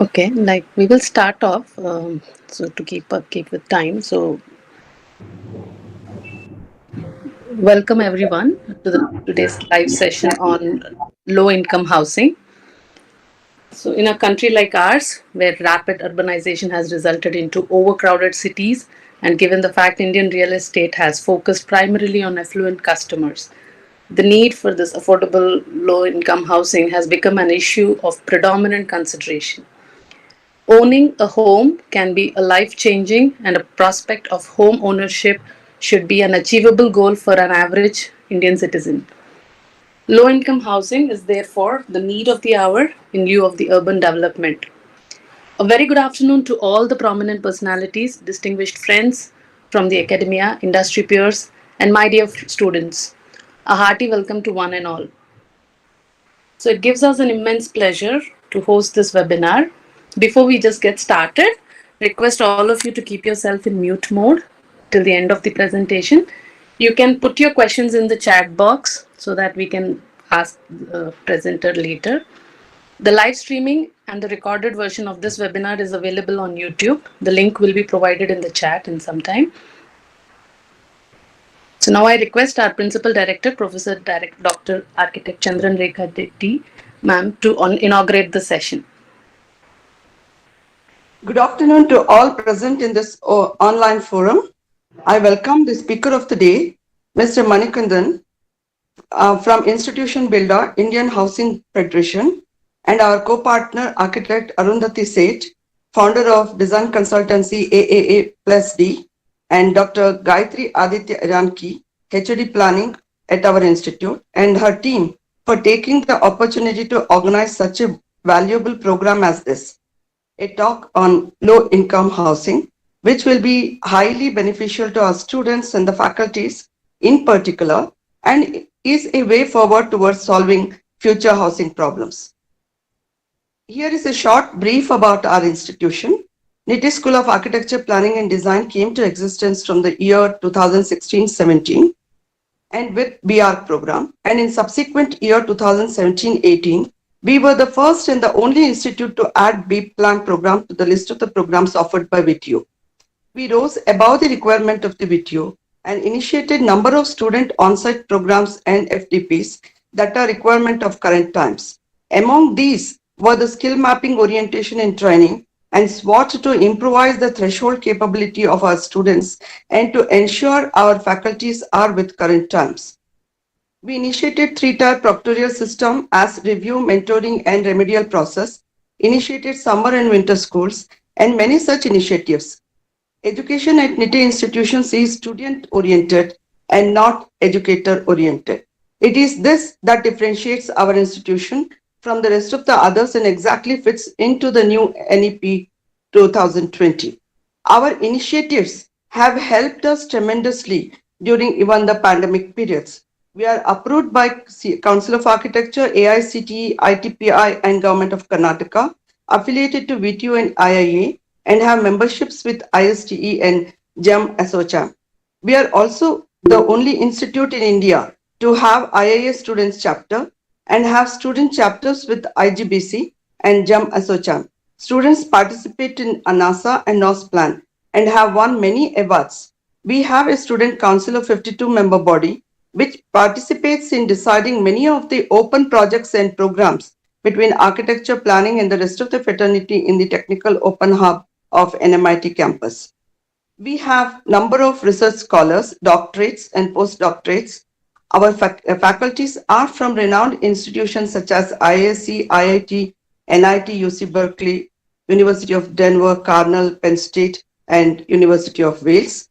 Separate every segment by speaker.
Speaker 1: Okay, like we will start off. So to keep with time. So welcome everyone to today's live session on low income housing. So in a country like ours, where rapid urbanization has resulted into overcrowded cities, and given the fact Indian real estate has focused primarily on affluent customers, the need for this affordable low income housing has become an issue of predominant consideration. Owning a home can be a life changing, and a prospect of home ownership should be an achievable goal for an average Indian citizen. Low income housing is therefore the need of the hour in lieu of the urban development. A very good afternoon to all the prominent personalities, distinguished friends from the academia, industry peers, and my dear students. A hearty welcome to one and all. So it gives us an immense pleasure to host this webinar. Before we just get started, request all of you to keep yourself in mute mode till the end of the presentation. You can put your questions in the chat box so that we can ask the presenter later. The live streaming and the recorded version of this webinar is available on YouTube. The link will be provided in the chat in some time. So now I request our Principal Director, Professor Dr. Architect Chandran Rekha D, ma'am, to inaugurate the session.
Speaker 2: Good afternoon to all present in this online forum. I welcome the speaker of the day, Mr. Manikandan from Institution Builder, Indian Housing Federation, and our co-partner architect Arundhati Seth, founder of design consultancy AA+D, and Dr. Gayatri Aditya Iranki, HOD Planning at our institute, and her team for taking the opportunity to organize such a valuable program as this, a talk on low-income housing, which will be highly beneficial to our students and the faculties in particular, and is a way forward towards solving future housing problems. Here is a short brief about our institution. NITTE School of Architecture, Planning and Design came to existence from the year 2016-17 and with BR program, and in subsequent year 2017-18, we were the first and the only institute to add B Plan program to the list of the programs offered by WITU. We rose above the requirement of the WITU and initiated number of student on-site programs and FDPs that are requirement of current times. Among these were the skill mapping orientation and training and SWOT to improvise the threshold capability of our students and to ensure our faculties are with current times. We initiated 3-tier proctorial system as review, mentoring, and remedial process, initiated summer and winter schools, and many such initiatives. Education at NITTE institutions is student-oriented and not educator-oriented. It is this that differentiates our institution from the rest of the others and exactly fits into the new NEP 2020. Our initiatives have helped us tremendously during even the pandemic periods. We are approved by Council of Architecture, AICTE, ITPI, and Government of Karnataka, affiliated to WITU and IIA, and have memberships with ISTE and GEM ASSOCHAM. We are also the only institute in India to have IIA Students Chapter and have student chapters with IGBC and GEM ASSOCHAM. Students participate in ANASA and NOSPLAN and have won many awards. We have a student council of 52-member body which participates in deciding many of the open projects and programs between architecture, planning, and the rest of the fraternity in the technical open hub of NMIT campus. We have number of research scholars, doctorates, and postdoctorates. Our faculties are from renowned institutions such as IISc, IIT, NIT, UC Berkeley, University of Denver, Cornell, Penn State, and University of Wales.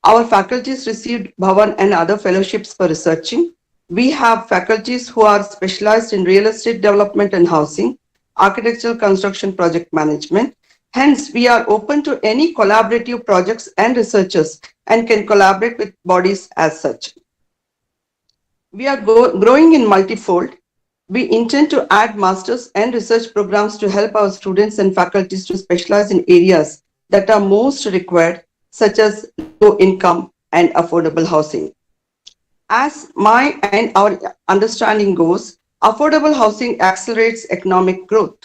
Speaker 2: Our faculties received Bhavan and other fellowships for researching. We have faculties who are specialized in real estate development and housing, architectural construction project management. Hence, we are open to any collaborative projects and researchers and can collaborate with bodies as such. We are growing in multifold. We intend to add masters and research programs to help our students and faculties to specialize in areas that are most required, such as low income and affordable housing. As my and our understanding goes, affordable housing accelerates economic growth.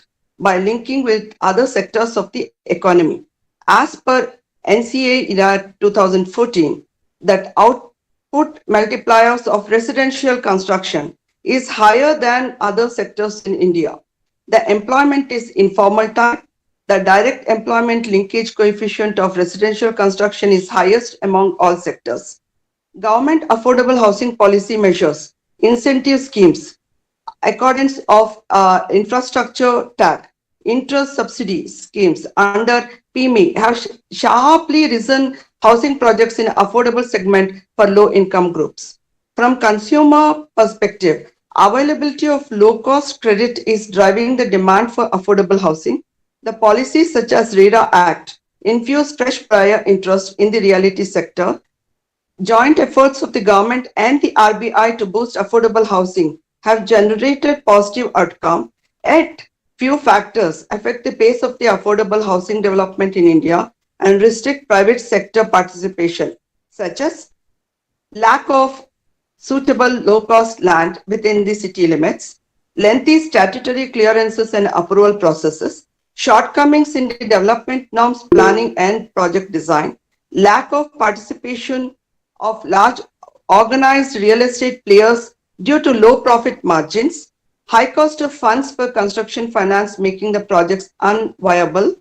Speaker 2: by linking with other sectors of the economy. As per NCA IRA 2014, that output multipliers of residential construction is higher than other sectors in India. The employment is informal type. The direct employment linkage coefficient of residential construction is highest among all sectors. Government affordable housing policy measures, incentive schemes, accordance of infrastructure tag, interest subsidy schemes under PME have sharply risen housing projects in affordable segment for low income groups. From consumer perspective, availability of low cost credit is driving the demand for affordable housing. The policies such as RERA Act infuse fresh prior interest in the realty sector. Joint efforts of the government and the RBI to boost affordable housing have generated positive outcome, yet few factors affect the pace of the affordable housing development in India and restrict private sector participation, such as lack of suitable low-cost land within the city limits, lengthy statutory clearances and approval processes, shortcomings in the development norms, planning and project design, lack of participation of large organized real estate players due to low profit margins, high cost of funds for construction finance making the projects unviable,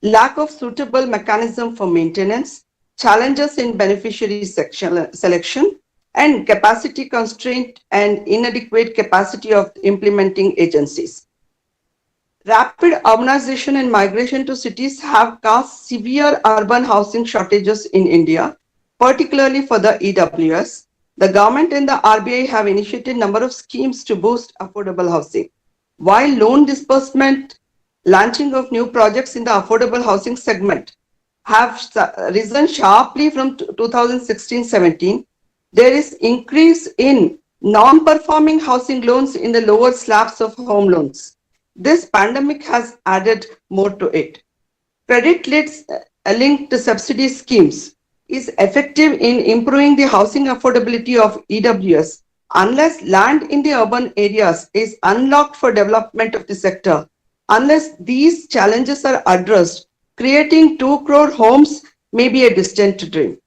Speaker 2: lack of suitable mechanism for maintenance, challenges in beneficiary selection, and capacity constraint and inadequate capacity of implementing agencies. Rapid urbanization and migration to cities have caused severe urban housing shortages in India, particularly for the EWS. The government and the RBI have initiated a number of schemes to boost affordable housing. While loan disbursement, launching of new projects in the affordable housing segment have risen sharply from 2016-17, there is increase in non-performing housing loans in the lower slabs of home loans. This pandemic has added more to it. Credit linked subsidy schemes is effective in improving the housing affordability of EWS unless land in the urban areas is unlocked for development of the sector. Unless these challenges are addressed, creating 2 crore homes may be a distant dream.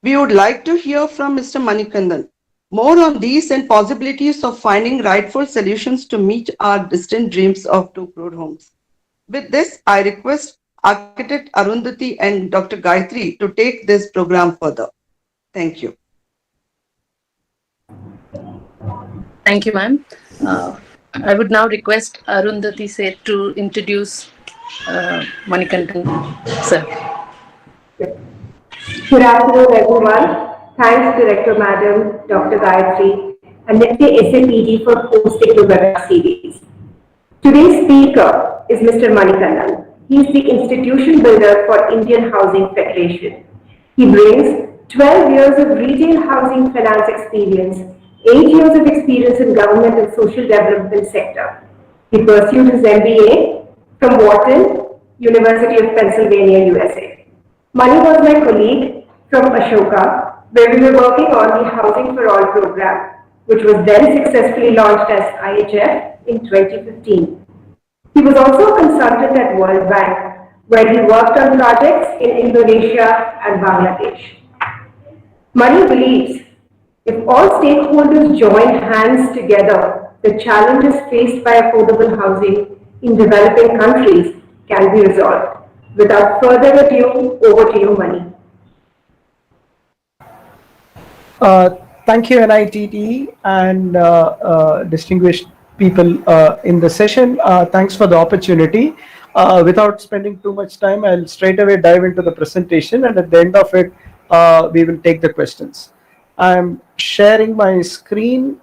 Speaker 2: We would like to hear from Mr. Manikandan more on these and possibilities of finding rightful solutions to meet our distant dreams of 2 crore homes. With this, I request Architect Arundhati and Dr. Gayatri to take this program further. Thank you.
Speaker 1: Thank you, ma'am. I would now request Arundhati Seth to introduce Manikandan sir.
Speaker 3: Good afternoon, everyone. Thanks, Director Madam, Dr. Gayatri, and NITTESAPD for hosting the webinar series. Today's speaker is Mr. Manikandan. He is the institution builder for Indian Housing Federation. He brings 12 years of retail housing finance experience, 8 years of experience in government and social development sector. He pursued his MBA from Wharton, University of Pennsylvania, USA. Mani was my colleague from Ashoka, where we were working on the Housing for All program, which was then successfully launched as IHF in 2015. He was also a consultant at World Bank, where he worked on projects in Indonesia and Bangladesh. Mani believes if all stakeholders join hands together, the challenges faced by affordable housing in developing countries can be resolved. Without further ado, over to you, Mani.
Speaker 4: Thank you, NITT and distinguished people in the session. Thanks for the opportunity. Without spending too much time, I'll straight away dive into the presentation, and at the end of it, we will take the questions. I'm sharing my screen.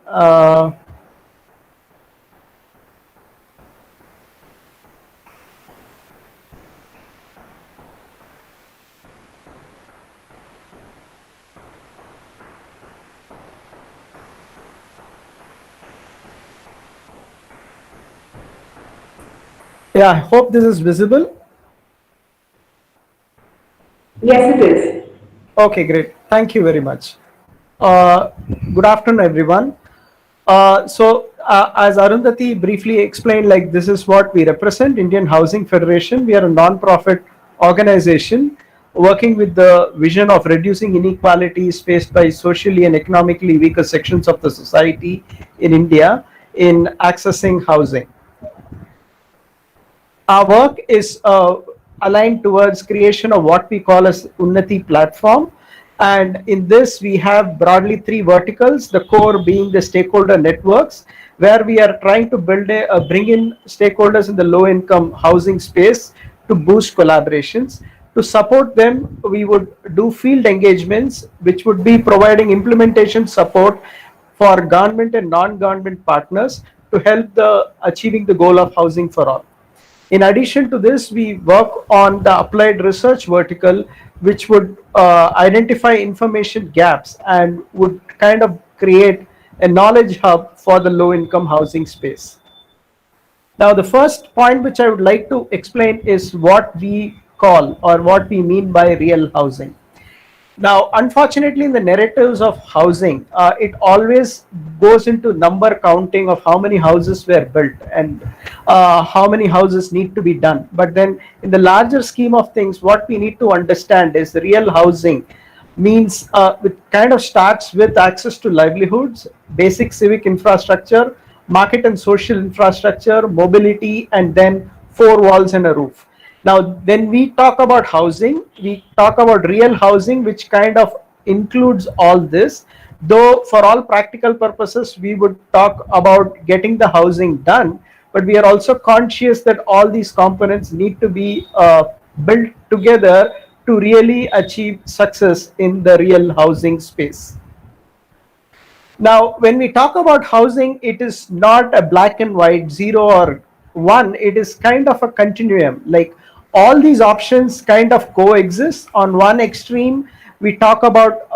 Speaker 4: Yeah, I hope this is visible.
Speaker 3: Yes, it is.
Speaker 4: Okay, great. Thank you very much. Good afternoon, everyone. So as Arundhati briefly explained, like this is what we represent, Indian Housing Federation. We are a non-profit organization working with the vision of reducing inequalities faced by socially and economically weaker sections of the society in India in accessing housing. Our work is aligned towards creation of what we call as Unnati platform. And in this, we have broadly three verticals, the core being the stakeholder networks, where we are trying to bring in stakeholders in the low income housing space to boost collaborations. To support them, we would do field engagements, which would be providing implementation support for government and non-government partners to help the achieving the goal of housing for all. In addition to this, we work on the applied research vertical, which would identify information gaps and would kind of create a knowledge hub for the low income housing space. Now, the first point which I would like to explain is what we call or what we mean by real housing. Now, unfortunately, in the narratives of housing, it always goes into number counting of how many houses were built and how many houses need to be done. But then, in the larger scheme of things, what we need to understand is the real housing means it kind of starts with access to livelihoods, basic civic infrastructure, market and social infrastructure, mobility, and then four walls and a roof. Now, when we talk about housing, we talk about real housing, which kind of includes all this. Though, for all practical purposes, we would talk about getting the housing done, but we are also conscious that all these components need to be built together to really achieve success in the real housing space. Now, when we talk about housing, it is not a black and white, 0 or 1. It is kind of a continuum. Like all these options kind of coexist. On one extreme, we talk about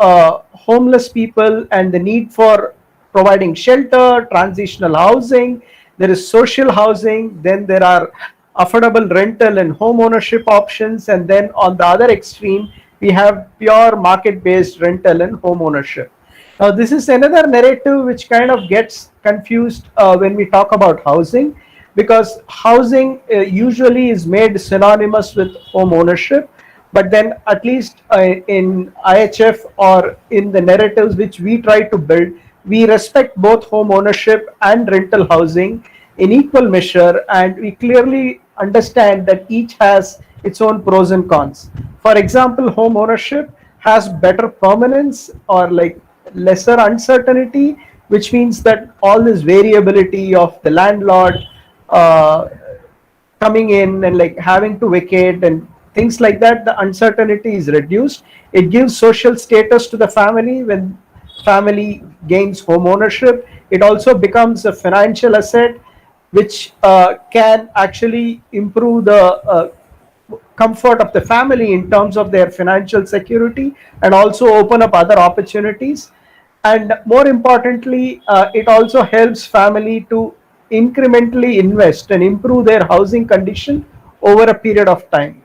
Speaker 4: homeless people and the need for providing shelter, transitional housing. There is social housing. Then there are affordable rental and home ownership options. And then on the other extreme, we have pure market-based rental and home ownership. Now, this is another narrative which kind of gets confused when we talk about housing, because housing usually is made synonymous with home ownership. But then, at least in IHF or in the narratives which we try to build, we respect both home ownership and rental housing in equal measure, and we clearly understand that each has its own pros and cons. For example, home ownership has better permanence or like lesser uncertainty, which means that all this variability of the landlord coming in and like having to vacate and things like that, the uncertainty is reduced. It gives social status to the family. When family gains home ownership, it also becomes a financial asset which can actually improve the comfort of the family in terms of their financial security and also open up other opportunities. And more importantly, it also helps family to incrementally invest and improve their housing condition over a period of time.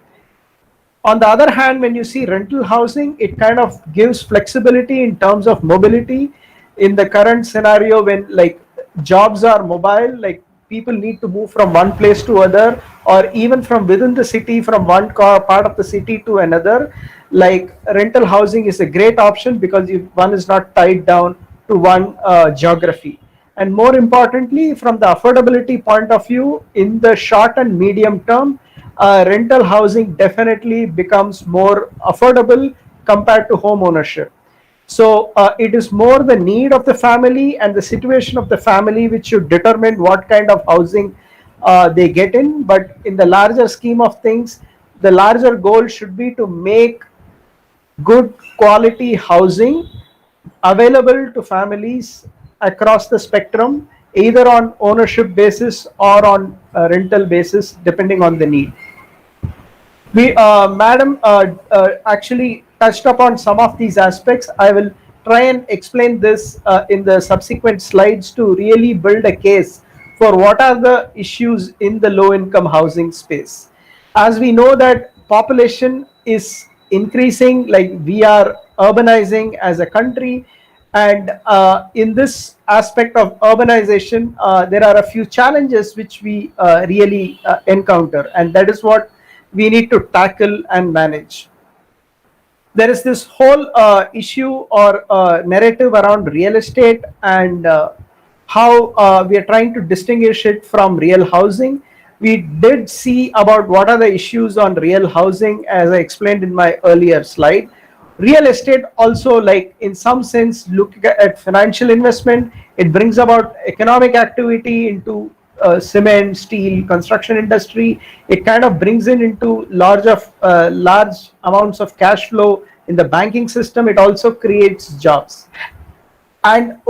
Speaker 4: On the other hand, when you see rental housing, it kind of gives flexibility in terms of mobility. In the current scenario, when like jobs are mobile, like people need to move from one place to other, or even from within the city, from one part of the city to another, like rental housing is a great option because one is not tied down to one geography. And more importantly, from the affordability point of view, in the short and medium term, rental housing definitely becomes more affordable compared to home ownership. So it is more the need of the family and the situation of the family which should determine what kind of housing they get in. But in the larger scheme of things, the larger goal should be to make good quality housing available to families across the spectrum, either on ownership basis or on rental basis, depending on the need. Madam actually touched upon some of these aspects. I will try and explain this in the subsequent slides to really build a case for what are the issues in the low income housing space. As we know that population is increasing, like we are urbanizing as a country, And in this aspect of urbanization, there are a few challenges which we really encounter, and that is what we need to tackle and manage. There is this whole issue or narrative around real estate and how we are trying to distinguish it from real housing. We did see about what are the issues on real housing, as I explained in my earlier slide. Real estate also, like in some sense, look at financial investment. It brings about economic activity into cement, steel, construction industry. It kind of brings in into large amounts of cash flow in the banking system. It also creates jobs. And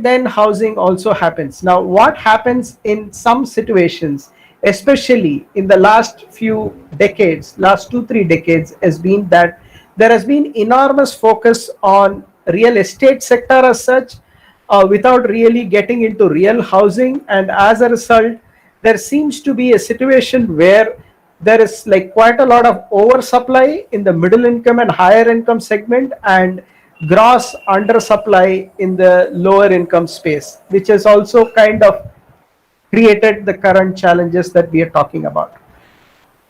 Speaker 4: then housing also happens. Now what happens in some situations, especially in the last few decades, last 2-3 decades, has been that there has been enormous focus on real estate sector as such, without really getting into real housing. And as a result, there seems to be a situation where there is like quite a lot of oversupply in the middle income and higher income segment, and gross undersupply in the lower income space, which has also kind of created the current challenges that we are talking about.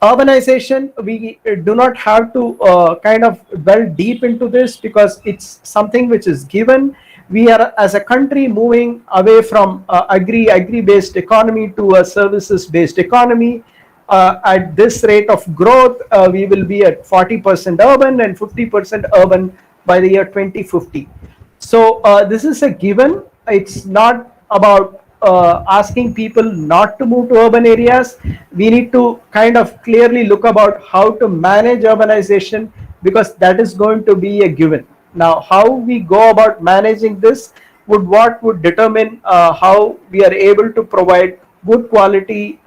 Speaker 4: Urbanization, we do not have to kind of delve deep into this because it's something which is given. We are as a country moving away from agri based economy to a services based economy. At this rate of growth, we will be at 40% urban and 50% urban by the year 2050. So this is a given. It's not about asking people not to move to urban areas. We need to kind of clearly look about how to manage urbanization, because that is going to be a given. Now, how we go about managing this would determine how we are able to provide good quality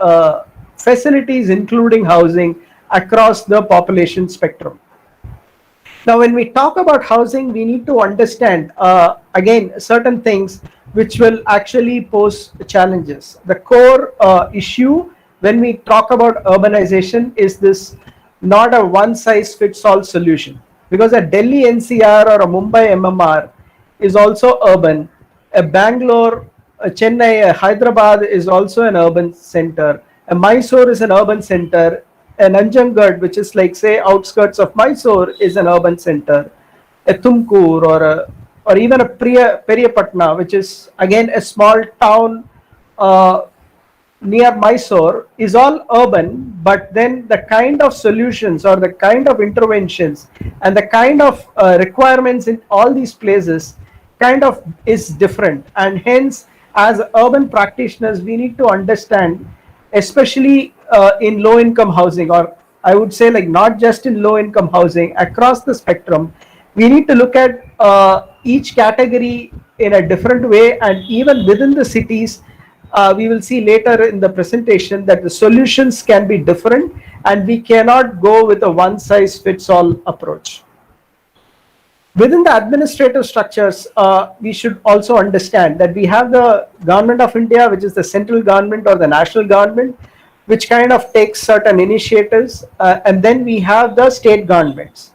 Speaker 4: facilities, including housing, across the population spectrum. Now, when we talk about housing, we need to understand again certain things which will actually pose challenges. The core issue when we talk about urbanization is this not a one size fits all solution, because a Delhi NCR or a Mumbai MMR is also urban. A Bangalore, a Chennai, a Hyderabad is also an urban center. A Mysore is an urban center. An Nanjangud, which is like say outskirts of Mysore, is an urban center. A Tumkur or even a Periyapatna, which is again a small town near Mysore, is all urban, but then the kind of solutions or the kind of interventions and the kind of requirements in all these places kind of is different. And hence, as urban practitioners, we need to understand, especially in low income housing, or I would say like not just in low income housing, across the spectrum, we need to look at each category in a different way. And even within the cities, we will see later in the presentation that the solutions can be different, and we cannot go with a one size fits all approach. Within the administrative structures, we should also understand that we have the Government of India, which is the central government or the national government, which kind of takes certain initiatives, and then we have the state governments.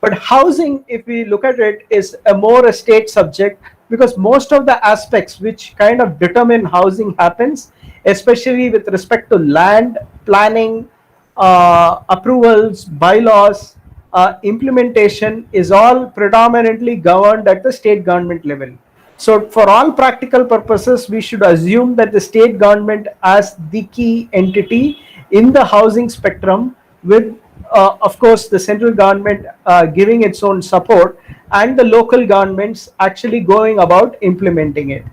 Speaker 4: But housing, if we look at it, is a state subject, because most of the aspects which kind of determine housing happens, especially with respect to land, planning, approvals, bylaws, implementation, is all predominantly governed at the state government level. So for all practical purposes, we should assume that the state government as the key entity in the housing spectrum, with of course the central government giving its own support, and the local governments actually going about implementing it.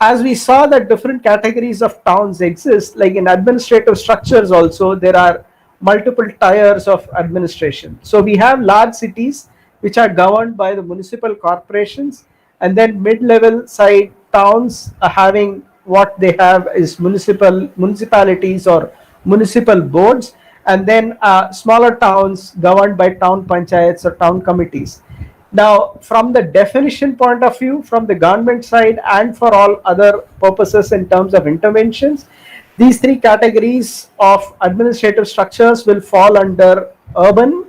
Speaker 4: As we saw that different categories of towns exist, like in administrative structures also, there are multiple tiers of administration. So we have large cities which are governed by the municipal corporations, and then mid-level side towns having what they have is municipalities or municipal boards, and then smaller towns governed by town panchayats or town committees. Now, from the definition point of view, from the government side, and for all other purposes in terms of interventions, these three categories of administrative structures will fall under urban,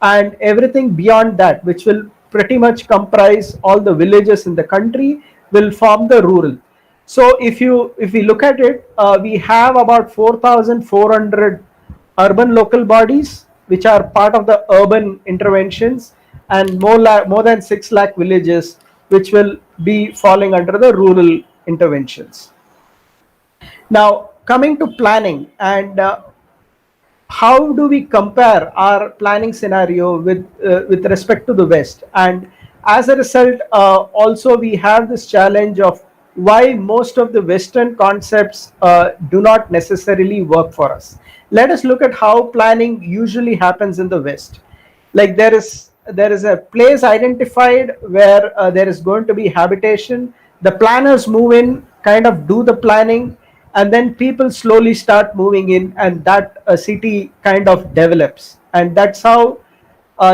Speaker 4: and everything beyond that, which will pretty much comprise all the villages in the country, will form the rural. So if we look at it, we have about 4,400 urban local bodies which are part of the urban interventions, and more than 6 lakh villages which will be falling under the rural interventions. Now coming to planning, and how do we compare our planning scenario with respect to the West? And as a result, also we have this challenge of why most of the Western concepts do not necessarily work for us. Let us look at how planning usually happens in the West. Like there is a place identified where there is going to be habitation. The planners move in, kind of do the planning, and then people slowly start moving in, and that city kind of develops. And that's how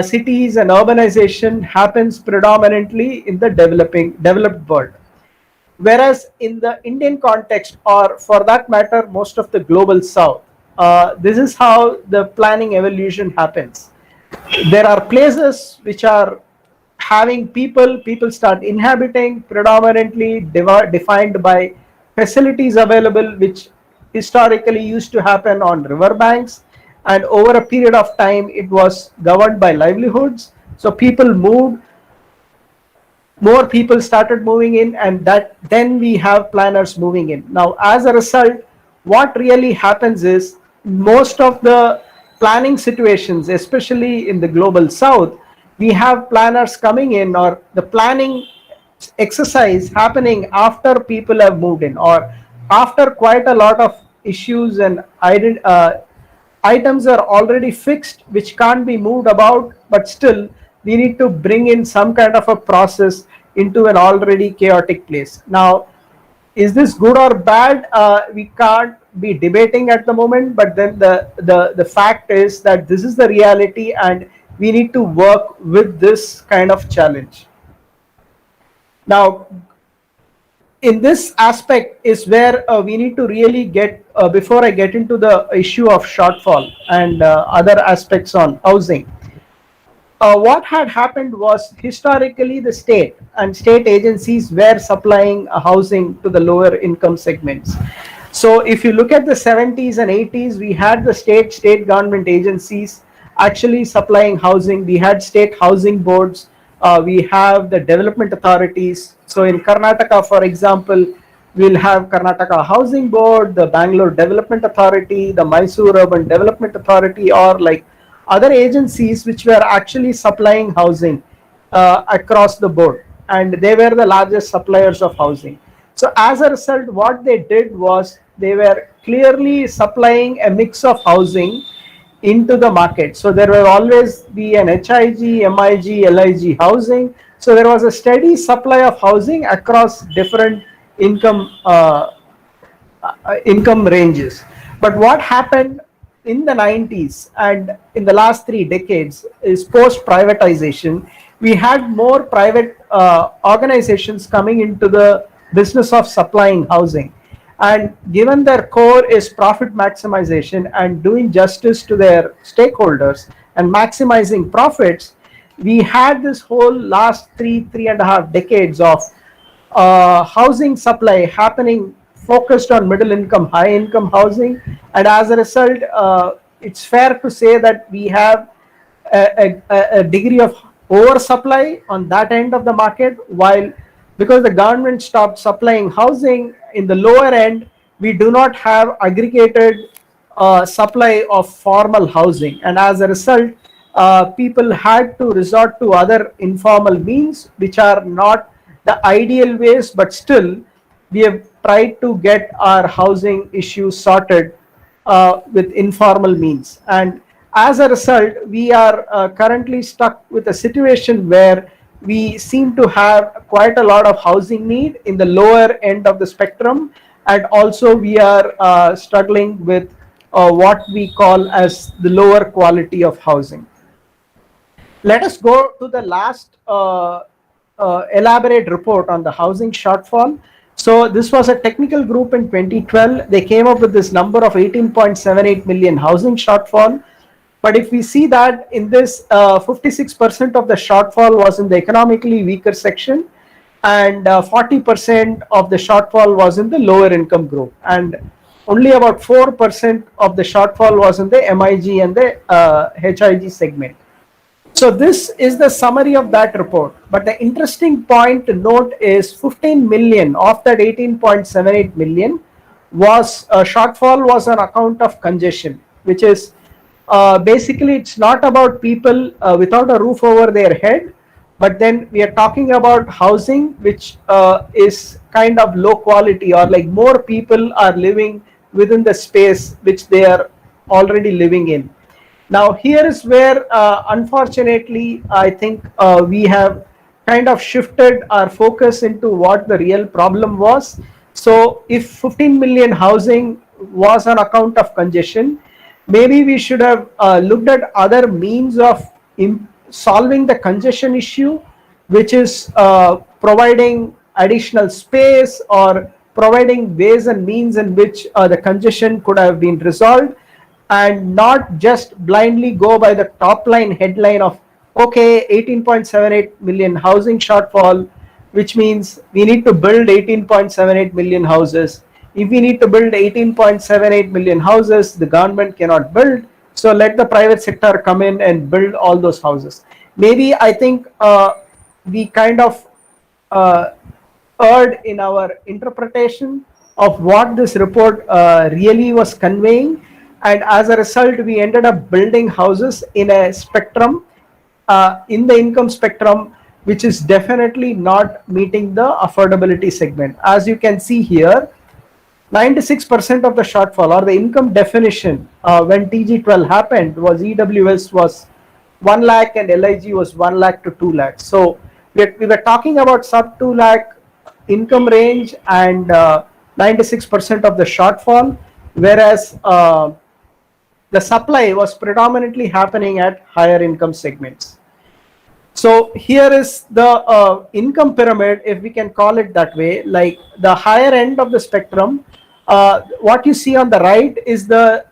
Speaker 4: cities and urbanization happens predominantly in the developed world. Whereas in the Indian context, or for that matter most of the global south, this is how the planning evolution happens. There are places which are having people start inhabiting, predominantly defined by facilities available, which historically used to happen on riverbanks, and over a period of time it was governed by livelihoods. So people moved, more people started moving in, and that then we have planners moving in. Now as a result, what really happens is most of the planning situations, especially in the global south, we have planners coming in, or the planning exercise happening after people have moved in, or after quite a lot of issues and items are already fixed which can't be moved about, but still we need to bring in some kind of a process into an already chaotic place. Now is this good or bad? We can't be debating at the moment, but then the fact is that this is the reality, and we need to work with this kind of challenge. Now in this aspect is where we need to really get, before I get into the issue of shortfall and other aspects on housing, what had happened was historically the state and state agencies were supplying housing to the lower income segments. So if you look at the 70s and 80s, we had the state government agencies actually supplying housing. We had state housing boards. We have the development authorities. So in Karnataka, for example, we'll have Karnataka Housing Board, the Bangalore Development Authority, the Mysore Urban Development Authority, or like other agencies which were actually supplying housing across the board, and they were the largest suppliers of housing. So as a result, what they did was they were clearly supplying a mix of housing into the market. So there will always be an HIG, MIG, LIG housing. So there was a steady supply of housing across different income ranges. But what happened in the 90s and in the last 3 decades is post privatization, we had more private organizations coming into the business of supplying housing, and given their core is profit maximization and doing justice to their stakeholders and maximizing profits, we had this whole last three and a half decades of housing supply happening focused on middle income, high income housing, and as a result, it's fair to say that we have a degree of oversupply on that end of the market, while because the government stopped supplying housing in the lower end, we do not have aggregated supply of formal housing, and as a result, people had to resort to other informal means which are not the ideal ways, but still we have tried to get our housing issues sorted with informal means. And as a result, we are currently stuck with a situation where we seem to have quite a lot of housing need in the lower end of the spectrum, and also we are struggling with what we call as the lower quality of housing. Let us go to the last elaborate report on the housing shortfall. So this was a technical group in 2012. They came up with this number of 18.78 million housing shortfall. But if we see that in this 56% of the shortfall was in the economically weaker section, and 40% of the shortfall was in the lower income group, and only about 4% of the shortfall was in the MIG and the HIG segment. So this is the summary of that report. But the interesting point to note is 15 million of that 18.78 million was shortfall was on account of congestion, which is basically it's not about people without a roof over their head, but then we are talking about housing which is kind of low quality, or like more people are living within the space which they are already living in. Now here is where unfortunately I think we have kind of shifted our focus into what the real problem was. So if 15 million housing was on account of congestion, maybe we should have looked at other means of solving the congestion issue, which is providing additional space or providing ways and means in which the congestion could have been resolved, and not just blindly go by the top line headline of okay, 18.78 million housing shortfall, which means we need to build 18.78 million houses. If we need to build 18.78 million houses, the government cannot build, so let the private sector come in and build all those houses. Maybe I think we kind of erred in our interpretation of what this report really was conveying, and as a result we ended up building houses in a spectrum, in the income spectrum, which is definitely not meeting the affordability segment. As you can see here, 96% of the shortfall, or the income definition when TG12 happened, was EWS was 1 lakh and LIG was 1 lakh to 2 lakhs. So we were talking about sub 2 lakh income range and 96% of the shortfall, whereas the supply was predominantly happening at higher income segments. So here is the income pyramid, if we can call it that way. Like the higher end of the spectrum, what you see on the right is the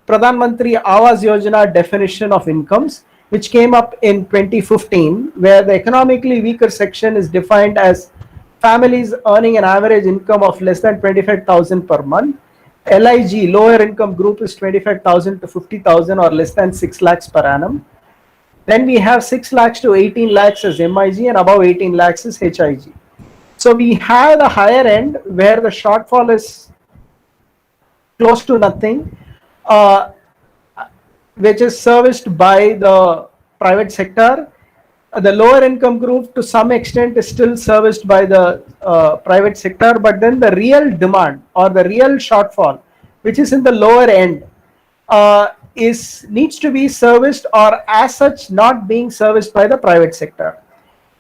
Speaker 4: Pradhan Mantri Awas Yojana definition of incomes, which came up in 2015, where the economically weaker section is defined as families earning an average income of less than 25,000 per month. LIG, lower income group, is 25,000 to 50,000 or less than 6 lakhs per annum. Then we have 6 lakhs to 18 lakhs as MIG, and above 18 lakhs is HIG. So we have the higher end where the shortfall is close to nothing, which is serviced by the private sector. The lower income group to some extent is still serviced by the private sector, but then the real demand or the real shortfall, which is in the lower end, needs to be serviced, or as such not being serviced by the private sector.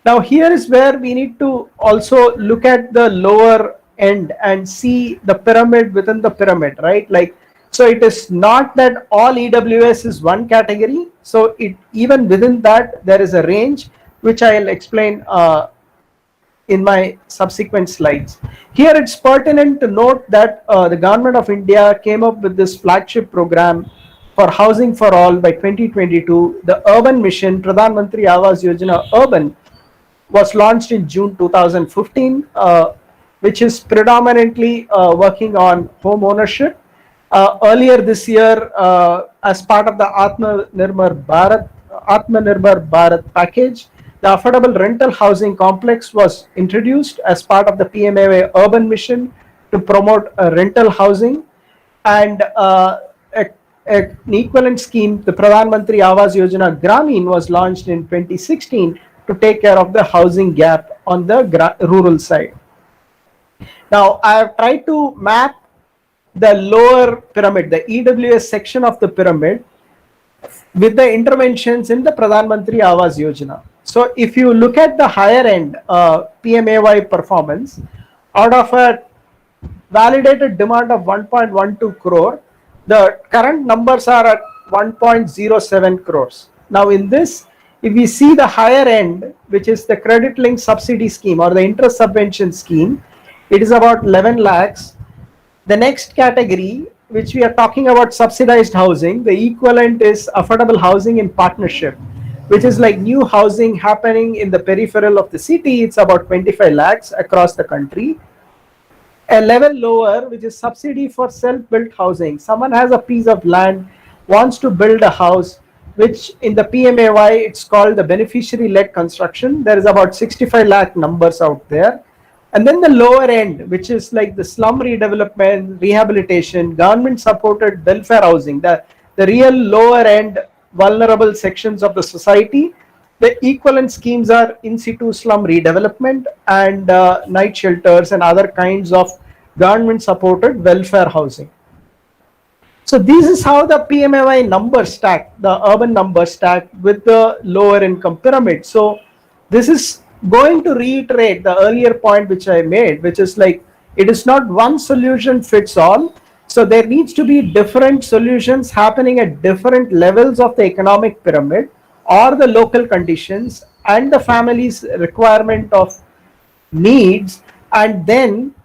Speaker 4: Now here is where we need to also look at the lower end and see the pyramid within the pyramid, right? Like, so it is not that all EWS is one category. So even within that there is a range, which I'll explain in my subsequent slides. Here it's pertinent to note that the government of India came up with this flagship program for housing for all by 2022. The urban mission, Pradhan Mantri Awas Yojana Urban, was launched in June 2015, which is predominantly working on home ownership. Earlier this year, as part of the Atmanirbhar Bharat package, the affordable rental housing complex was introduced as part of the PMAY urban mission to promote rental housing, and an equivalent scheme, the Pradhan Mantri Awas Yojana Gramin, was launched in 2016 to take care of the housing gap on the rural side. Now I have tried to map the lower pyramid, the EWS section of the pyramid, with the interventions in the Pradhan Mantri Awas Yojana. So if you look at the higher end PMAY performance, out of a validated demand of 1.12 crore, the current numbers are at 1.07 crores. Now in this, if we see the higher end, which is the credit linked subsidy scheme or the interest subvention scheme, it is about 11 lakhs. The next category which we are talking about subsidized housing, the equivalent is affordable housing in partnership, which is like new housing happening in the peripheral of the city. It's about 25 lakhs across the country. A level lower, which is subsidy for self-built housing. Someone has a piece of land, wants to build a house, which in the PMAY, it's called the beneficiary-led construction. There is about 65 lakh numbers out there. And then the lower end, which is like the slum redevelopment, rehabilitation, government-supported welfare housing, the real lower end vulnerable sections of the society. The equivalent schemes are in situ slum redevelopment and night shelters and other kinds of government supported welfare housing. So this is how the PMAY numbers stack, the urban numbers stack with the lower income pyramid. So this is going to reiterate the earlier point which I made, which is like it is not one solution fits all. So there needs to be different solutions happening at different levels of the economic pyramid or the local conditions and the family's requirement of needs, and then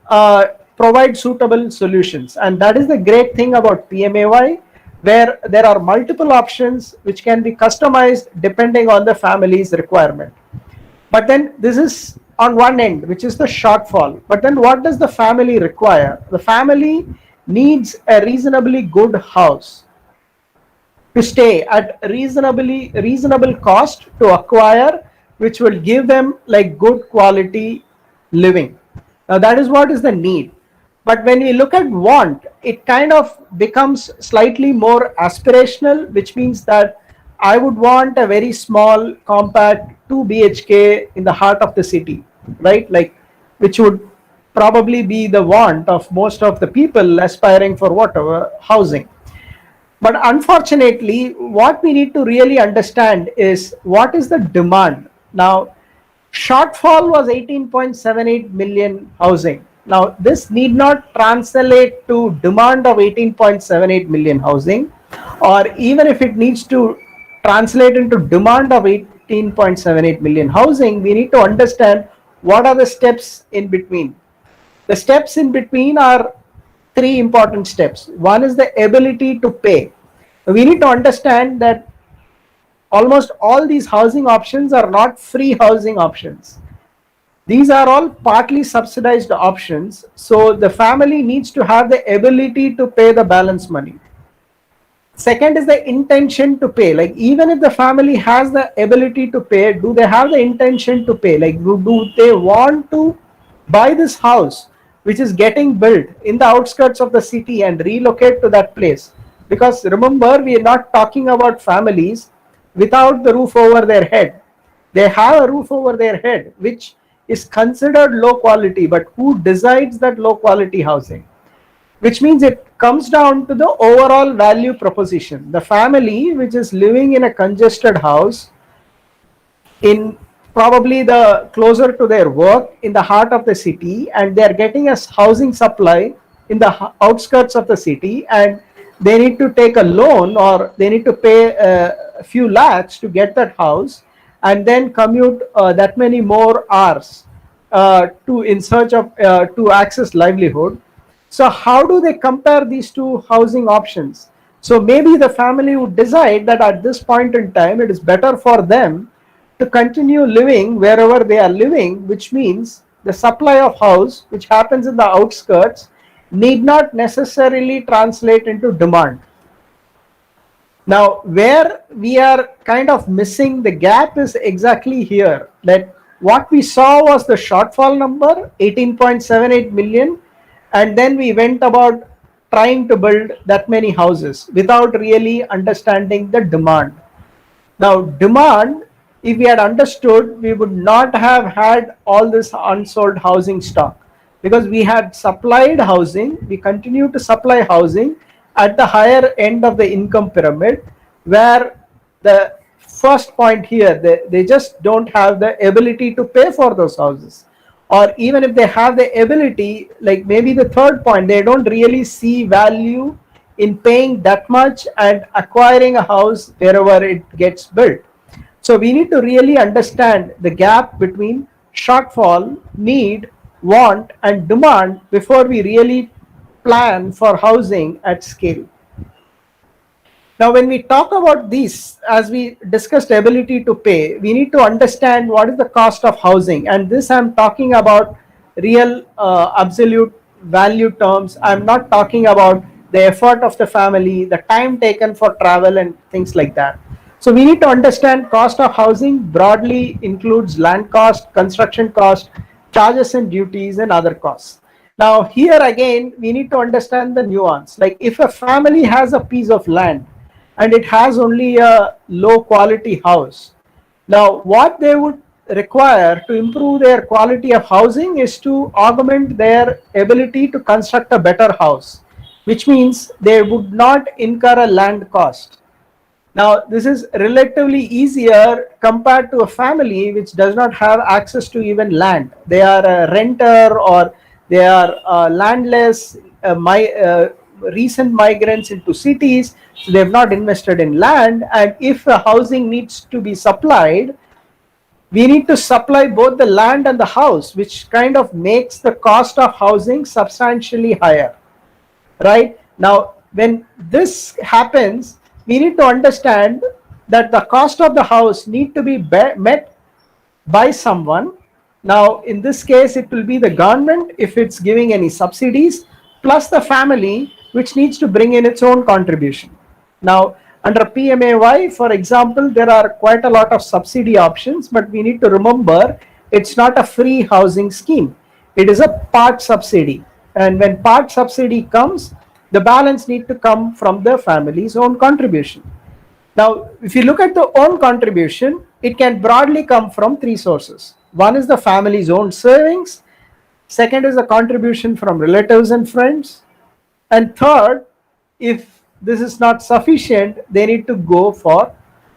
Speaker 4: provide suitable solutions. And that is the great thing about PMAY, where there are multiple options which can be customized depending on the family's requirement. But then this is on one end, which is the shortfall. But then what does the family require? The family needs a reasonably good house to stay at reasonable cost to acquire, which will give them like good quality living. Now that is what is the need. But when we look at want, it kind of becomes slightly more aspirational, which means that I would want a very small compact 2 BHK in the heart of the city, right? Like, which would probably be the want of most of the people aspiring for whatever housing. But unfortunately, what we need to really understand is what is the demand. Now, shortfall was 18.78 million housing. Now, this need not translate to demand of 18.78 million housing, or even if it needs to translate into demand of 18.78 million housing, we need to understand what are the steps in between. The steps in between are three important steps. One is the ability to pay. We need to understand that almost all these housing options are not free housing options. These are all partly subsidized options. So the family needs to have the ability to pay the balance money. Second is the intention to pay. Like, even if the family has the ability to pay, do they have the intention to pay? Like, do they want to buy this house which is getting built in the outskirts of the city and relocate to that place? Because remember, we are not talking about families without the roof over their head. They have a roof over their head, which is considered low quality, but who decides that low quality housing? Which means it comes down to the overall value proposition. The family which is living in a congested house, in probably the closer to their work in the heart of the city, and they are getting a housing supply in the outskirts of the city, and they need to take a loan or they need to pay a few lakhs to get that house and then commute that many more hours to in search of to access livelihood. So how do they compare these two housing options? So maybe the family would decide that at this point in time it is better for them to continue living wherever they are living, which means the supply of house which happens in the outskirts need not necessarily translate into demand. Now, where we are kind of missing the gap is exactly here, that what we saw was the shortfall number 18.78 million, and then we went about trying to build that many houses without really understanding the demand. Now, demand, if we had understood, we would not have had all this unsold housing stock, because we had supplied housing, we continue to supply housing at the higher end of the income pyramid, where the first point here, they just don't have the ability to pay for those houses. Or even if they have the ability, like maybe the third point, they don't really see value in paying that much and acquiring a house wherever it gets built. So we need to really understand the gap between shortfall, need, want, and demand before we really plan for housing at scale. Now, when we talk about these, as we discussed ability to pay, we need to understand what is the cost of housing. And this I'm talking about real absolute value terms. I'm not talking about the effort of the family, the time taken for travel and things like that. So we need to understand cost of housing broadly includes land cost, construction cost, charges and duties and other costs. Now here again, we need to understand the nuance. Like if a family has a piece of land and it has only a low quality house, now what they would require to improve their quality of housing is to augment their ability to construct a better house, which means they would not incur a land cost. Now, this is relatively easier compared to a family which does not have access to even land. They are a renter or they are landless, recent migrants into cities, so they have not invested in land. And if a housing needs to be supplied, we need to supply both the land and the house, which kind of makes the cost of housing substantially higher. Right now, when this happens, we need to understand that the cost of the house need to be met by someone. Now in this case it will be the government if it's giving any subsidies, plus the family which needs to bring in its own contribution. Now under PMAY, for example, there are quite a lot of subsidy options, but we need to remember it's not a free housing scheme. It is a part subsidy, and when part subsidy comes, the balance need to come from the family's own contribution. Now, if you look at the own contribution, it can broadly come from three sources. One is the family's own savings, second is a contribution from relatives and friends, and third, if this is not sufficient, they need to go for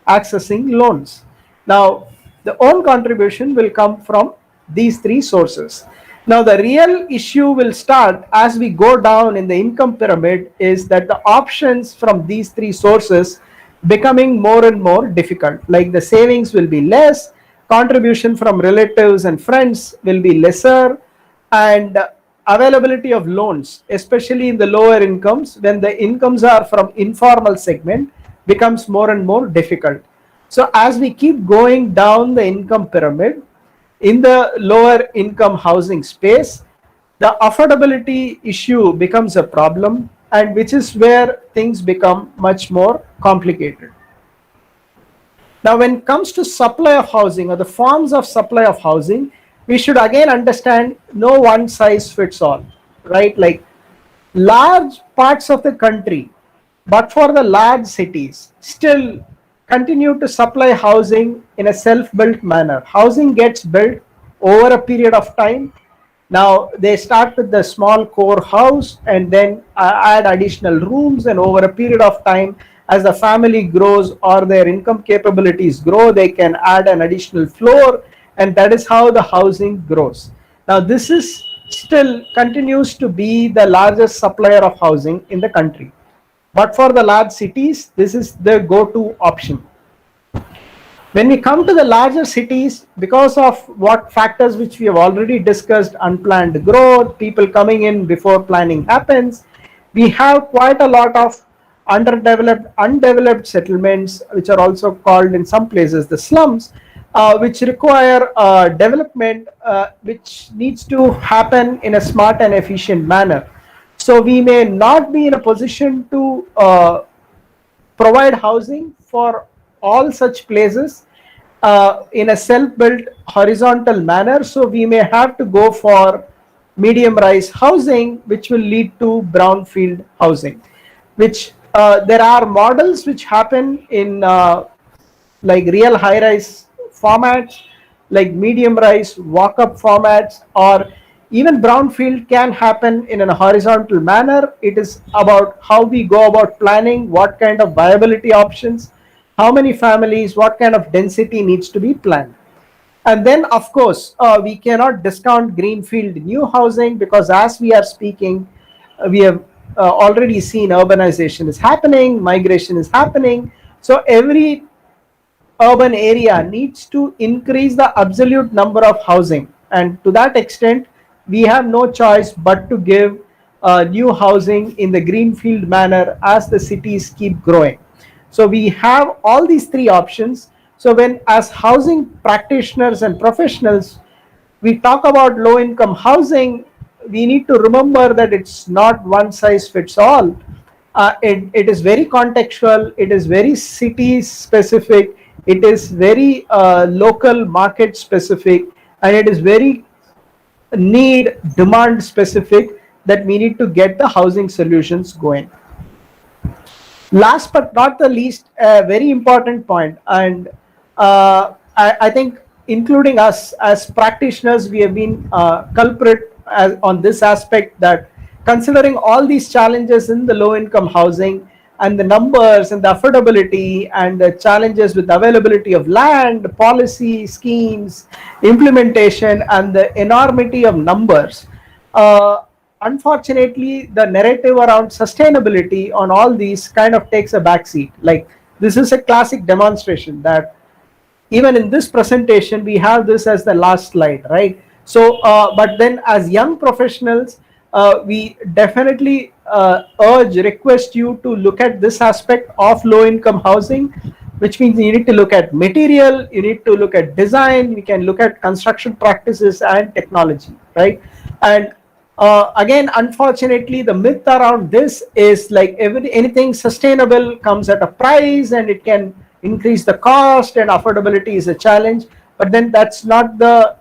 Speaker 4: accessing loans. Now, the own contribution will come from these three sources. Now, the real issue will start as we go down in the income pyramid is that the options from these three sources becoming more and more difficult. Like the savings will be less, contribution from relatives and friends will be lesser, and availability of loans, especially in the lower incomes, when the incomes are from informal segment, becomes more and more difficult. So as we keep going down the income pyramid, in the lower income housing space, the affordability issue becomes a problem, and which is where things become much more complicated. Now, when it comes to supply of housing or the forms of supply of housing, we should again understand no one size fits all, right? Like large parts of the country, but for the large cities, still continue to supply housing in a self-built manner. Housing gets built over a period of time. Now they start with the small core house and then add additional rooms, and over a period of time, as the family grows or their income capabilities grow, they can add an additional floor, and that is how the housing grows. Now this is still continues to be the largest supplier of housing in the country, but for the large cities, this is the go-to option. When we come to the larger cities, because of what factors which we have already discussed, unplanned growth, people coming in before planning happens, we have quite a lot of undeveloped settlements, which are also called in some places the slums, which require development which needs to happen in a smart and efficient manner. So we may not be in a position to provide housing for all such places in a self-built horizontal manner. So we may have to go for medium-rise housing, which will lead to brownfield housing, which there are models which happen in like real high-rise formats, like medium-rise walk-up formats, or even brownfield can happen in a horizontal manner. It is about how we go about planning, what kind of viability options, how many families, what kind of density needs to be planned. And then of course we cannot discount greenfield new housing, because as we are speaking, we have already seen urbanization is happening, migration is happening. So every urban area needs to increase the absolute number of housing, and to that extent we have no choice but to give new housing in the greenfield manner as the cities keep growing. So we have all these three options. So when, as housing practitioners and professionals, we talk about low income housing, we need to remember that it's not one size fits all. It is very contextual, it is very city specific, it is very local market specific, and it is very need demand specific, that we need to get the housing solutions going. Last but not the least, a very important point, and I think including us as practitioners, we have been culprit on this aspect, that considering all these challenges in the low income housing and the numbers and the affordability and the challenges with availability of land, policy, schemes, implementation, and the enormity of numbers, uh, unfortunately the narrative around sustainability on all these kind of takes a backseat. Like, this is a classic demonstration that even in this presentation we have this as the last slide, right? So but then as young professionals, we definitely request you to look at this aspect of low income housing, which means you need to look at material, you need to look at design, we can look at construction practices and technology, right? And again, unfortunately, the myth around this is like anything sustainable comes at a price and it can increase the cost, and affordability is a challenge. But then that's not the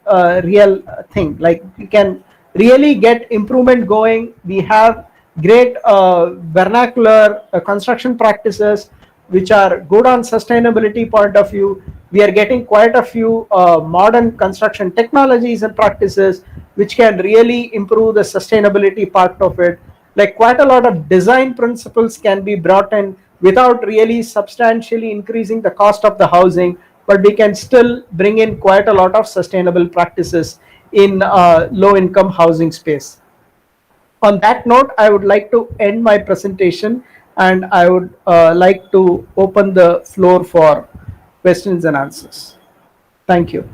Speaker 4: real thing. Like, you can really get improvement going. We have great vernacular construction practices which are good on sustainability point of view. We are getting quite a few modern construction technologies and practices which can really improve the sustainability part of it. Like, quite a lot of design principles can be brought in without really substantially increasing the cost of the housing, but we can still bring in quite a lot of sustainable practices in low income housing space. On that note, I would like to end my presentation, and I would like to open the floor for questions and answers. Thank you.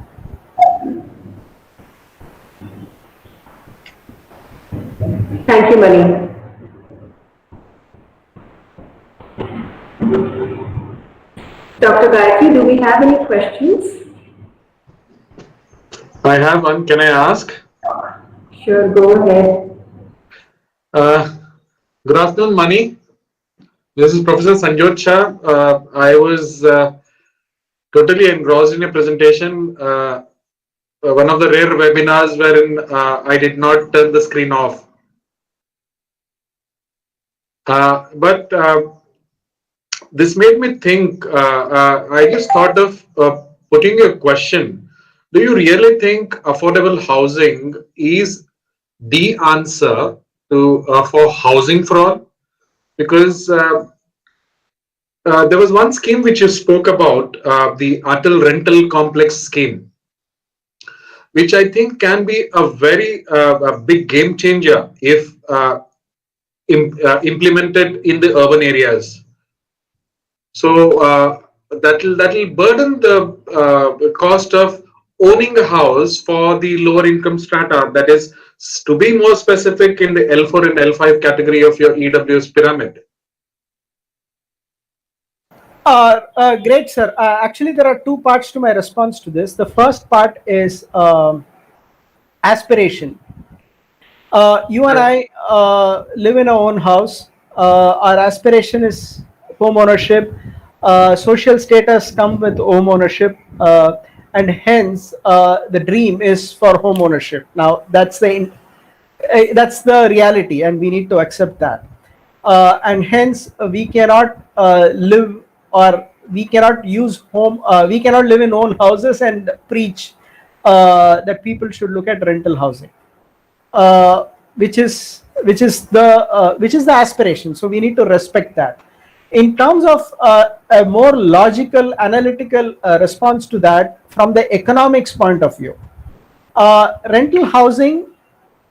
Speaker 3: Thank you, Mani. Dr. Gayatri, do we have any questions?
Speaker 5: I have one. Can I ask?
Speaker 3: Sure, go ahead.
Speaker 5: Good afternoon, Mani. This is Professor Sanjot Shah. I was totally engrossed in your presentation. One of the rare webinars wherein I did not turn the screen off. But this made me think. I just thought of putting a question. Do you really think affordable housing is the answer to for housing for all? Because there was one scheme which you spoke about, the Atal Rental Complex scheme, which I think can be a very a big game changer if implemented in the urban areas. So that'll burden the cost of owning a house for the lower income strata. That is, to be more specific, in the L4 and L5 category of your EWS pyramid.
Speaker 4: Great, sir. Actually, there are two parts to my response to this. The first part is aspiration. You and I live in our own house. Our aspiration is home ownership. Social status come with home ownership, and hence the dream is for home ownership. Now that's the reality, and we need to accept that. And hence we cannot live, or we cannot use home. We cannot live in own houses and preach that people should look at rental housing. Which is the aspiration. So we need to respect that. In terms of a more logical, analytical response to that, from the economics point of view, rental housing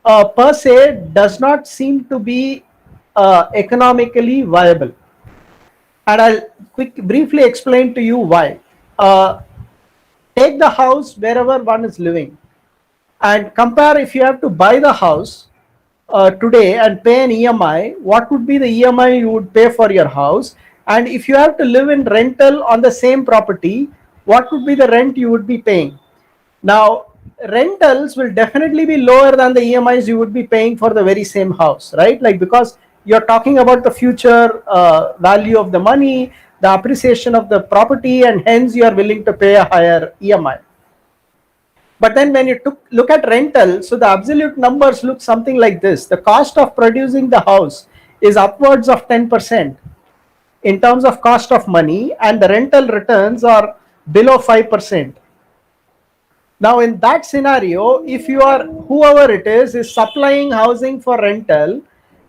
Speaker 4: per se does not seem to be economically viable, and I'll briefly explain to you why. Take the house wherever one is living and compare if you have to buy the house today and pay an EMI, what would be the EMI you would pay for your house? And if you have to live in rental on the same property, what would be the rent you would be paying? Now, rentals will definitely be lower than the EMIs you would be paying for the very same house, right? Like, because you're talking about the future value of the money, the appreciation of the property, and hence you are willing to pay a higher EMI. But then when you look at rental, so the absolute numbers look something like this. The cost of producing the house is upwards of 10% in terms of cost of money, and the rental returns are below 5%. Now, in that scenario, if you are, whoever it is supplying housing for rental,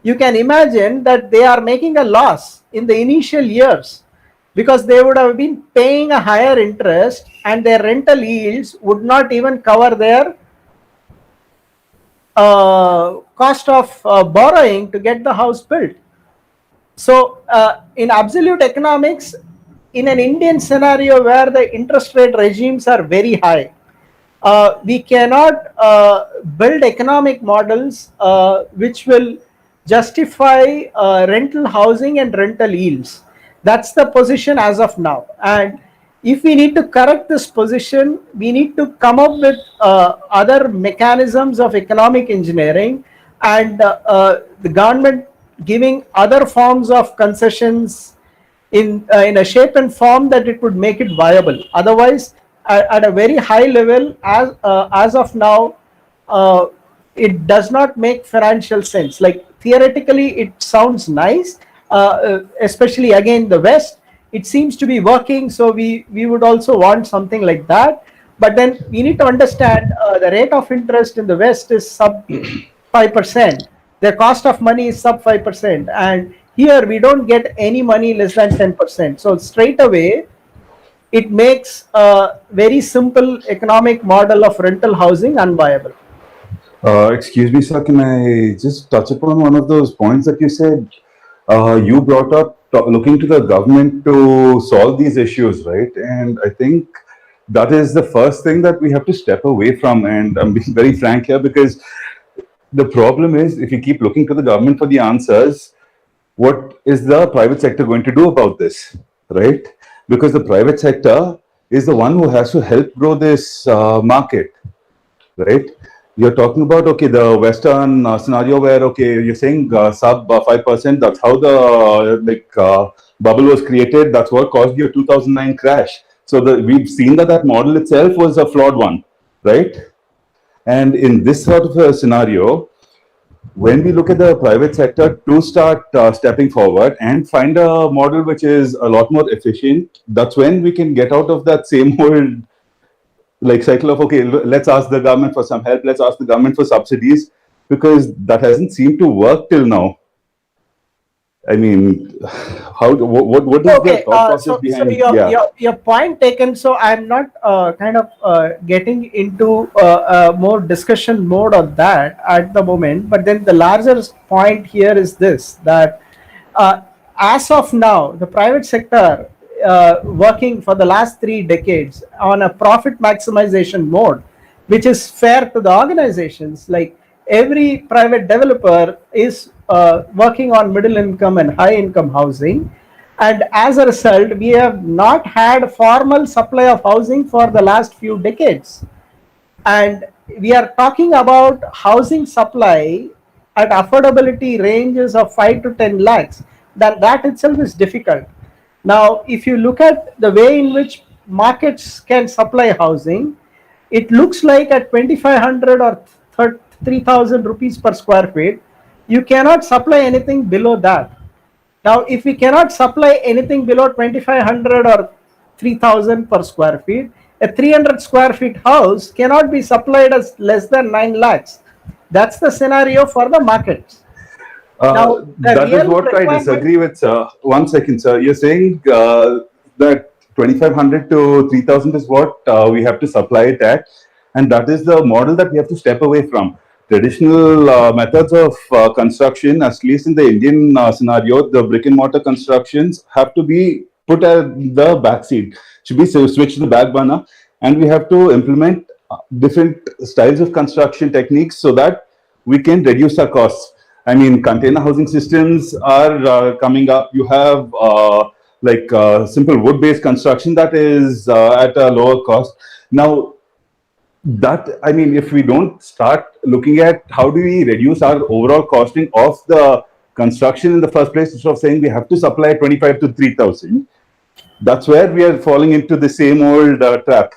Speaker 4: you can imagine that they are making a loss in the initial years, because they would have been paying a higher interest and their rental yields would not even cover their cost of borrowing to get the house built. So in absolute economics, in an Indian scenario where the interest rate regimes are very high, we cannot build economic models which will justify rental housing and rental yields. That's the position as of now. And if we need to correct this position, we need to come up with other mechanisms of economic engineering, and the government giving other forms of concessions in a shape and form that it would make it viable. Otherwise, at a very high level, as of now, it does not make financial sense. Like, theoretically, it sounds nice, especially again the West. It seems to be working, so we would also want something like that. But then we need to understand the rate of interest in the West is sub 5%. Their cost of money is sub 5%, and here we don't get any money less than 10%. So straight away, it makes a very simple economic model of rental housing unviable.
Speaker 6: Excuse me, sir, can I just touch upon one of those points that you said? You brought up looking to the government to solve these issues, right? And I think that is the first thing that we have to step away from. And I'm being very frank here, because the problem is, if you keep looking to the government for the answers, what is the private sector going to do about this, right? Because the private sector is the one who has to help grow this market, right? You're talking about, okay, the Western scenario where, okay, you're saying sub 5%, that's how the bubble was created. That's what caused your 2009 crash. So we've seen that model itself was a flawed one, right? And in this sort of a scenario, when we look at the private sector to start stepping forward and find a model which is a lot more efficient, that's when we can get out of that same old cycle of, okay, let's ask the government for some help, let's ask the government for subsidies, because that hasn't seemed to work till now. I mean, what is the thought process behind?
Speaker 4: So your point taken. So I'm not getting into more discussion mode on that at the moment. But then the larger point here is this, that as of now, the private sector working for the last 3 decades on a profit maximization mode, which is fair to the organizations. Like, every private developer is working on middle income and high income housing, and as a result, we have not had formal supply of housing for the last few decades. And we are talking about housing supply at affordability ranges of 5 to 10 lakhs. That itself is difficult. Now, if you look at the way in which markets can supply housing, it looks like at 2,500 or 3,000 rupees per square feet, you cannot supply anything below that. Now, if we cannot supply anything below 2,500 or 3,000 per square feet, a 300 square feet house cannot be supplied as less than 9 lakhs. That's the scenario for the markets.
Speaker 6: Now, that is what I disagree with, sir. 1 second, sir. You're saying that 2,500 to 3,000 is what we have to supply it at, and that is the model that we have to step away from. Traditional methods of construction, at least in the Indian scenario, the brick and mortar constructions have to be put at the backseat, should be switched to the back burner, and we have to implement different styles of construction techniques so that we can reduce our costs. I mean, container housing systems are coming up. You have simple wood-based construction that is at a lower cost. Now, I mean, if we don't start looking at how do we reduce our overall costing of the construction in the first place, instead of saying we have to supply 25 to 3,000, that's where we are falling into the same old trap.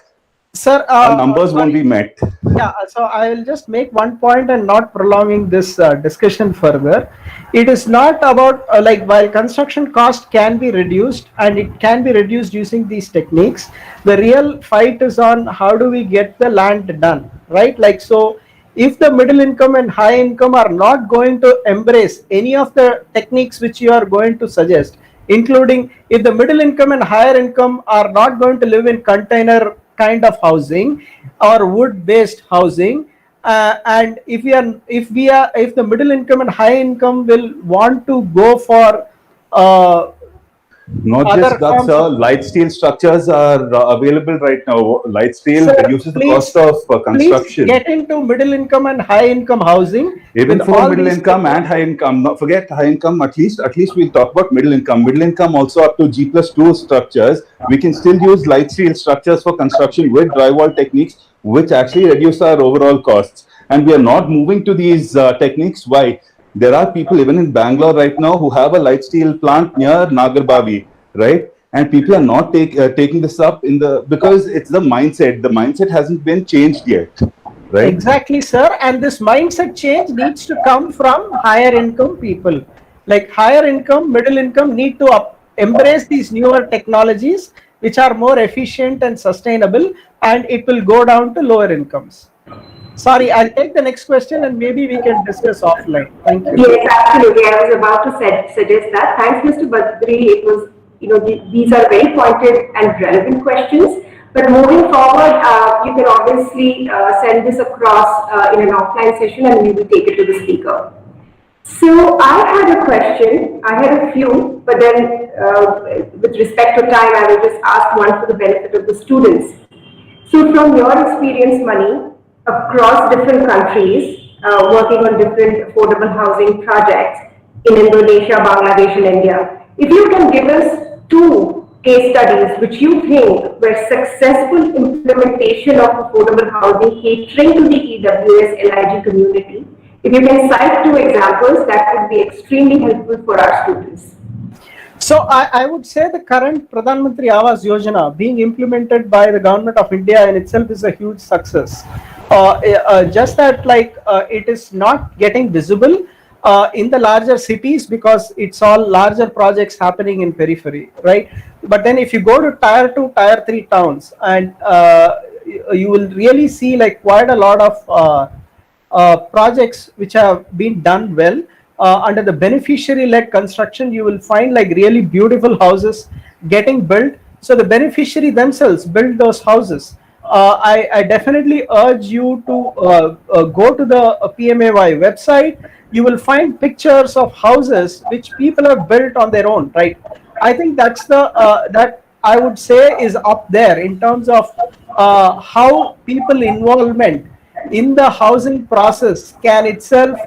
Speaker 4: Sir,
Speaker 6: our numbers won't be met.
Speaker 4: Yeah, so I will just make one point and not prolonging this discussion further. It is not about while construction cost can be reduced and it can be reduced using these techniques, the real fight is on how do we get the land done, right? Like, so if the middle income and high income are not going to embrace any of the techniques which you are going to suggest, including if the middle income and higher income are not going to live in container kind of housing or wood based housing, and if the middle income and high income will want to go for
Speaker 6: not just that, sir. Light steel structures are available right now. Light steel reduces the cost of construction.
Speaker 4: Please get into middle income and high income housing.
Speaker 6: Even for middle income and high income, not forget high income. At least we'll talk about middle income. Middle income also up to G+2 structures. We can still use light steel structures for construction with drywall techniques, which actually reduce our overall costs. And we are not moving to these techniques. Why? There are people even in Bangalore right now who have a light steel plant near Nagarbavi, right? And people are not taking this up because it's the mindset. The mindset hasn't been changed yet, right?
Speaker 4: Exactly, sir. And this mindset change needs to come from higher income people. Like higher income, middle income need to embrace these newer technologies which are more efficient and sustainable, and it will go down to lower incomes. Sorry, I'll take the next question and maybe we can discuss offline. Thank you.
Speaker 3: Yes, absolutely. I was about to suggest that. Thanks, Mr. Badri. It was, these are very pointed and relevant questions. But moving forward, you can obviously send this across in an offline session and we will take it to the speaker. So I had a question. I had a few, but then with respect to time, I will just ask one for the benefit of the students. So from your experience, Mani, across different countries, working on different affordable housing projects in Indonesia, Bangladesh, and India, if you can give us 2 case studies which you think were successful implementation of affordable housing catering to the EWS LIG community, if you can cite 2 examples, that would be extremely helpful for our students.
Speaker 4: So I would say the current Pradhan Mantri Awas Yojana being implemented by the government of India in itself is a huge success. Just that it is not getting visible in the larger cities because it's all larger projects happening in periphery, right? But then if you go to tier 2, tier 3 towns, and you will really see quite a lot of projects which have been done well. Under the beneficiary-led construction, you will find really beautiful houses getting built. So the beneficiary themselves build those houses. I definitely urge you to go to the PMAY website. You will find pictures of houses which people have built on their own, right? I think that's that I would say is up there in terms of how people involvement in the housing process can itself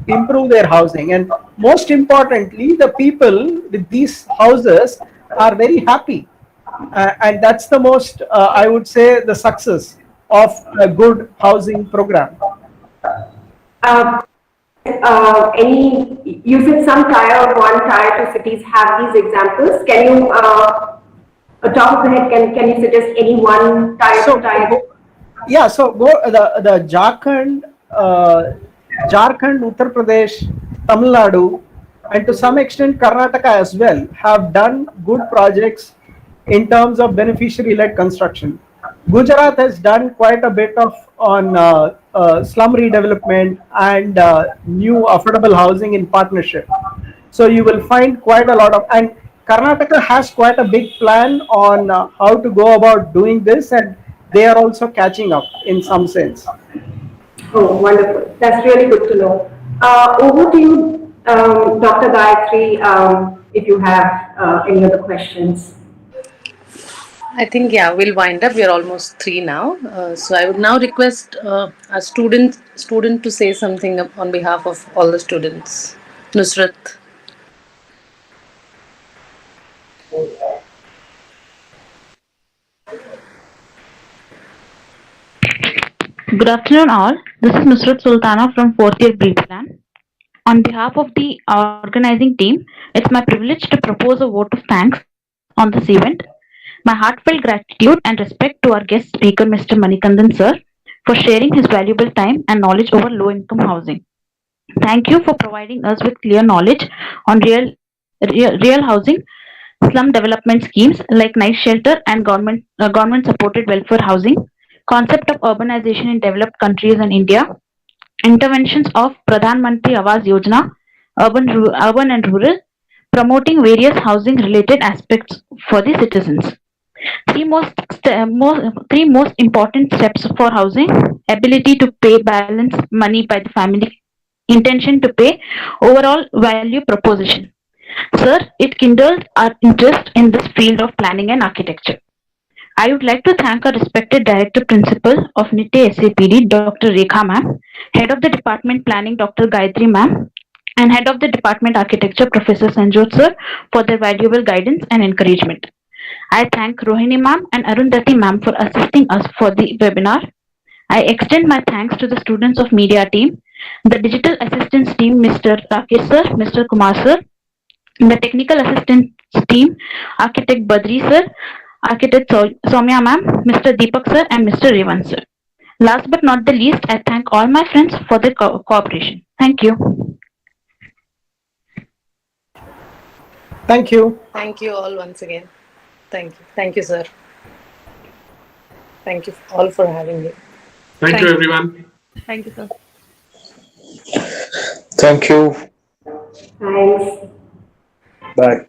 Speaker 4: improve their housing, and most importantly, the people with these houses are very happy, and that's the most I would say the success of a good housing program.
Speaker 3: You said some tier 1, tier 2 cities have these examples. Can you, top of the head, can you suggest any one tier 2, tier 2?
Speaker 4: Yeah, so go the Jharkhand, Uttar Pradesh, Tamil Nadu, and to some extent Karnataka as well have done good projects in terms of beneficiary-led construction. Gujarat has done quite a bit on slum redevelopment and new affordable housing in partnership. So you will find quite a lot of, and Karnataka has quite a big plan on how to go about doing this, and they are also catching up in some sense.
Speaker 3: Oh, wonderful. That's really good to know. Over to you, Dr. Gayatri, if you have any other questions.
Speaker 1: I think, yeah, we'll wind up. We're almost three now. So I would now request a student to say something on behalf of all the students. Nusrat.
Speaker 7: Good afternoon, all. This is Nusrat Sultana from 4th year Pre-Plan. On behalf of the organizing team, it's my privilege to propose a vote of thanks on this event. My heartfelt gratitude and respect to our guest speaker, Mr. Manikandan sir, for sharing his valuable time and knowledge over low-income housing. Thank you for providing us with clear knowledge on real housing, slum development schemes like night shelter and government supported welfare housing, concept of urbanization in developed countries and India, interventions of Pradhan Mantri Awas Yojana, urban and rural, promoting various housing related aspects for the citizens. Three most important steps for housing: ability to pay balance money by the family, intention to pay, overall value proposition. Sir, it kindled our interest in this field of planning and architecture. I would like to thank our respected Director Principal of NITTESAPD, Dr. Rekha Ma'am, Head of the Department Planning, Dr. Gayatri Ma'am, and Head of the Department Architecture, Professor Sanjot Sir, for their valuable guidance and encouragement. I thank Rohini Ma'am and Arundhati Ma'am for assisting us for the webinar. I extend my thanks to the students of media team, the digital assistance team, Mr. Rakesh Sir, Mr. Kumar Sir, the technical assistance team, Architect Badri Sir, Architect Soumya Ma'am, Mr. Deepak Sir, and Mr. Revan Sir. Last but not the least, I thank all my friends for their cooperation. Thank you.
Speaker 4: Thank you.
Speaker 1: Thank you all once again. Thank you. Thank you, sir. Thank you all for having me.
Speaker 5: Thank you, everyone.
Speaker 1: Thank you, sir.
Speaker 8: Thank you.
Speaker 3: Thanks.
Speaker 8: Bye.